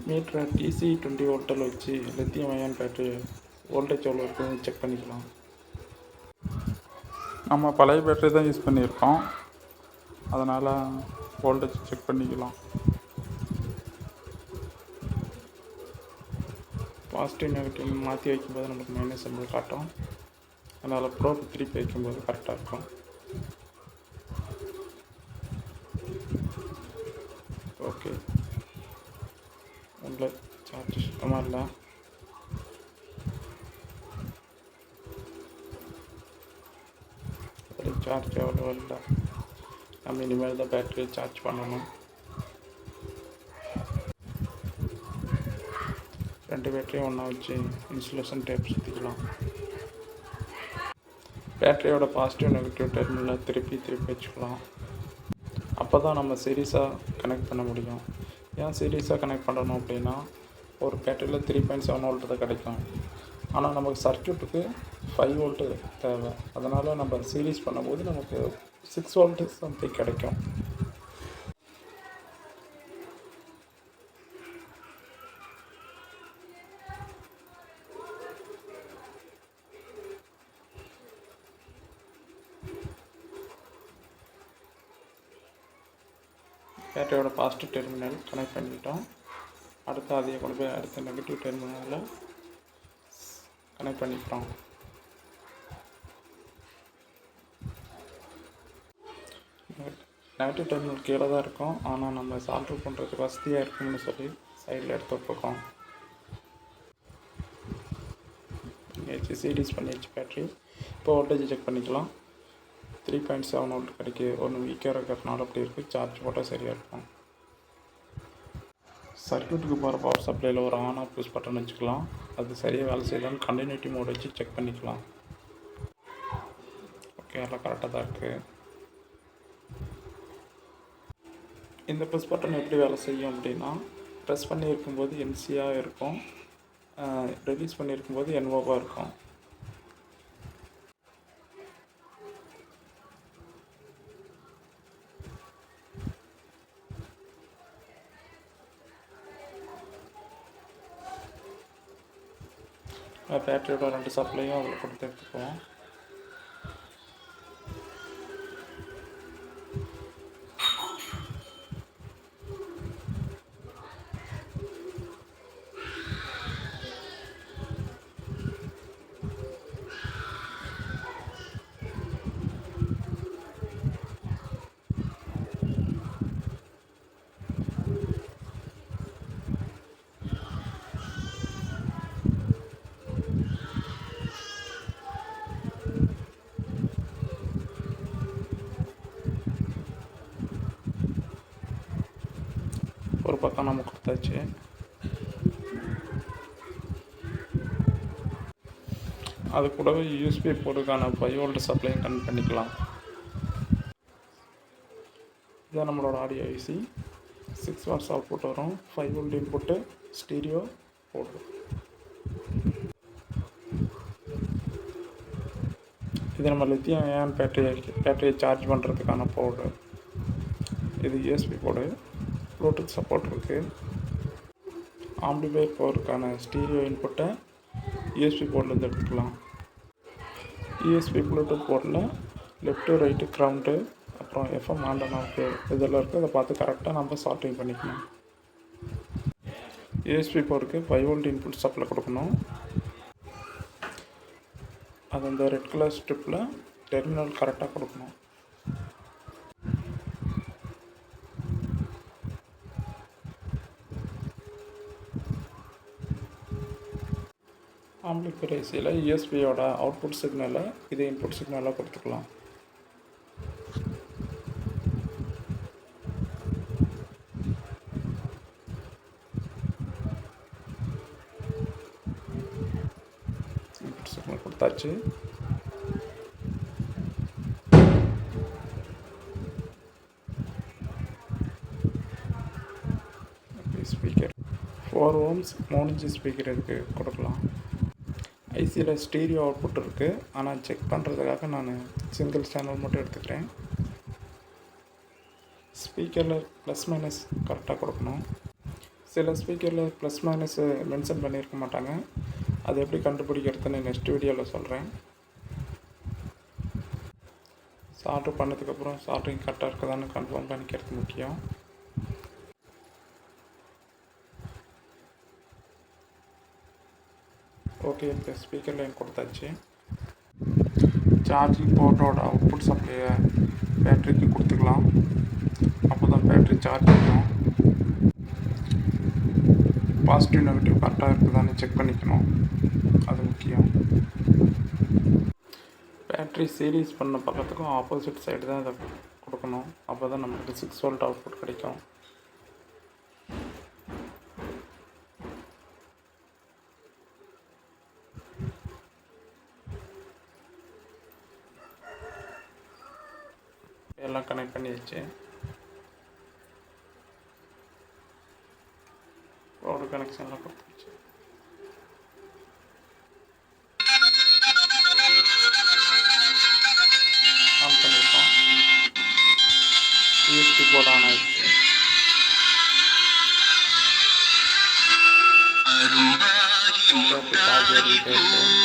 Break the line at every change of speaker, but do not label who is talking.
மீட்டரை டிசி 20 வோல்ட்டில் வச்சு லித்தியம் அயான் பேட்டரி வோல்டேஜ் எவ்வளோ இருக்குன்னு செக் பண்ணிக்கலாம். நம்ம பழைய பேட்டரி தான் யூஸ் பண்ணியிருக்கோம், அதனால் வோல்டேஜ் செக் பண்ணிக்கலாம். பாசிட்டிவ் நெகட்டிவ் மாற்றி வைக்கும்போது நமக்கு மைனஸ் சிம்பிள் காட்டும், அதனால் ப்ரோப் திருப்பி வைக்கும்போது கரெக்டாக இருக்கும். ஓகே, உள்ள சார்ஜ் சுத்தமாக இல்லை. சார்ஜ் எவ்வளோ இல்லை, நம்ம இனிமேல் தான் பேட்டரியை சார்ஜ் பண்ணணும். 2 பேட்டரியும் ஒன்றா வச்சு இன்சுலேஷன் டேப் சுற்றிக்கலாம். பேட்டரியோட பாசிட்டிவ் நெகட்டிவ் டெர்மினலை திருப்பி வச்சுக்கலாம். அப்போ தான் நம்ம சீரியஸாக கனெக்ட் பண்ண முடியும். ஏன் சீரியஸாக கனெக்ட் பண்ணணும் அப்படின்னா, ஒரு பேட்டரியில் 3.7 வோல்ட் தான் கிடைக்கும், ஆனால் நமக்கு சர்க்யூட்டுக்கு 5 வோல்ட்டு தேவை. அதனால் நம்ம சீரிஸ் பண்ணும்போது நமக்கு 6 வோல்ட்டு சம்திங் கிடைக்கும். பேட்டரியோட பாசிட்டிவ் டெர்மினல் கனெக்ட் பண்ணிட்டோம். அடுத்து அதையே கொண்டு போய் அடுத்த நெகட்டிவ் டெர்மினலில் கனெக்ட் பண்ணிக்கிறோம். நெகட்டிவ் டெர்மினல் கீழே தான் இருக்கும், ஆனால் நம்ம சால்வ் பண்ணுறதுக்கு வசதியாக இருக்கும்னு சொல்லி சைடில் எடுத்து வைப்போம். சீரிஸ் பண்ணிடுச்சு பேட்டரி. இப்போ வோல்டேஜ் செக் பண்ணிக்கலாம். 3.7 வோல்ட் கிடைக்குது. ஒன்று வீக்காக இருக்கிறதுனால அப்படி இருக்குது, சார்ஜ் போட்டால் சரியாக இருக்கும். சர்க்யூட்டுக்கு போகிற பவர் சப்ளையில் ஒரு ஆன் ஆஃப் புஷ் பட்டன் வச்சுக்கலாம். அது சரியாக வேலை செய்யலான்னு கண்டினியூட்டி மோட் வச்சு செக் பண்ணிக்கலாம். ஓகே, எல்லாம் கரெக்டாக தான் இருக்குது. இந்த புஷ் பட்டன் எப்படி வேலை செய்யும் அப்படின்னா, ப்ரெஸ் பண்ணி இருக்கும்போது என்சியாக இருக்கும், ரிலீஸ் பண்ணியிருக்கும்போது என்ஓவாக இருக்கும். பேட்டரியோட 2 சப்ளையும் அதில் கொடுத்து எடுத்துக்குவோம். ஒரு பக்கம் நம்ம கொடுத்தாச்சு. அது கூடவே யூஎஸ்பி போர்டுக்கான 5 வோல்ட் சப்ளையும் கனெக்ட் பண்ணிக்கலாம். இதான் நம்மளோட ஆடியோ ஐசி. 6 வாட்ஸ் அவுட்புட் வரும், 5 வோல்ட் இன்புட்டு, ஸ்டீரியோ போர்டு. இது நம்ம லித்தியம் அயான் பேட்டரியை சார்ஜ் பண்ணுறதுக்கான போர்டு. இது யூஎஸ்பி போர்டு, ப்ளூடூத் சப்போர்ட் இருக்குது. ஆம்பிளிஃபையர் பவருக்கான ஸ்டீரியோ இன்புட்டை யூஎஸ்பி போர்ட்லேருந்து எடுத்துக்கலாம். யூஎஸ்பி ப்ளூடூத் போர்டில் லெஃப்ட்டு ரைட்டு கிரவுண்டு அப்புறம் எஃப்எம் ஆண்டனாவுக்கு இதெல்லாம் இருக்குது. அதை பார்த்து கரெக்டாக நம்ம சால்டிங் பண்ணிக்கணும். யூஎஸ்பி போர்டுக்கு 5 வோல்ட் இன்புட் சப்ளை கொடுக்கணும். அது அந்த ரெட் கலர் ஸ்ட்ரிப்பில் டெர்மினல் கரெக்டாக கொடுக்கணும். ஆம்பிளிஃபையர் ஐசியில் யூஎஸ்பியோட அவுட்புட் சிக்னலை இது இன்புட் சிக்னலாக கொடுத்துக்கலாம். இன்புட் சிக்னல் கொடுத்தாச்சு. ஸ்பீக்கர் 4 ohms 3 inch ஸ்பீக்கர் இதுக்கு கொடுக்கலாம். ஐசியில் ஸ்டீரியோ அவுட்புட் இருக்குது, ஆனால் செக் பண்ணுறதுக்காக நான் சிங்கிள் சேனல் மட்டும் எடுத்துக்கிறேன். ஸ்பீக்கரில் ப்ளஸ் மைனஸ் கரெக்டாக கொடுக்கணும். சில ஸ்பீக்கரில் ப்ளஸ் மைனஸ் மென்ஷன் பண்ணியிருக்க மாட்டாங்க. அது எப்படி கண்டுபிடிக்கிறதுன்னு நெக்ஸ்ட் வீடியோவில் சொல்கிறேன். சால்ட்ரு பண்ணதுக்கப்புறம் சால்ட்ரிங் கரெக்டாக இருக்குதான்னு கன்ஃபார்ம் பண்ணிக்கிறது முக்கியம். ஓகே, இப்போ ஸ்பீக்கர் லைன் கொடுத்தாச்சு. சார்ஜிங் போர்ட்டோட அவுட்புட் சப்ளையை பேட்டரிக்கு கொடுத்துக்கலாம். அப்போ தான் பேட்டரி சார்ஜ் ஆகும். பாசிட்டிவ் நெகட்டிவ் கரெக்டாக இருக்குதான்னு செக் பண்ணிக்கணும், அது முக்கியம். பேட்ரி சீரீஸ் பண்ண பக்கத்துக்கும் ஆப்போசிட் சைடு தான் இதை கொடுக்கணும். அப்போ தான் நம்மளுக்கு 6 வோல்ட் அவுட்புட் கிடைக்கும். எல்லாம் கனெக்ட் பண்ணியாச்சு. ரோடு கனெக்ஷன்லாம் கொடுத்துருச்சு. ஆன் பண்ணியிருக்கோம். யூஎஸ்பி போர்டு ஆன் ஆகிடுச்சு. சார்ஜ் ஏறிக்கிட்டே இருக்கு.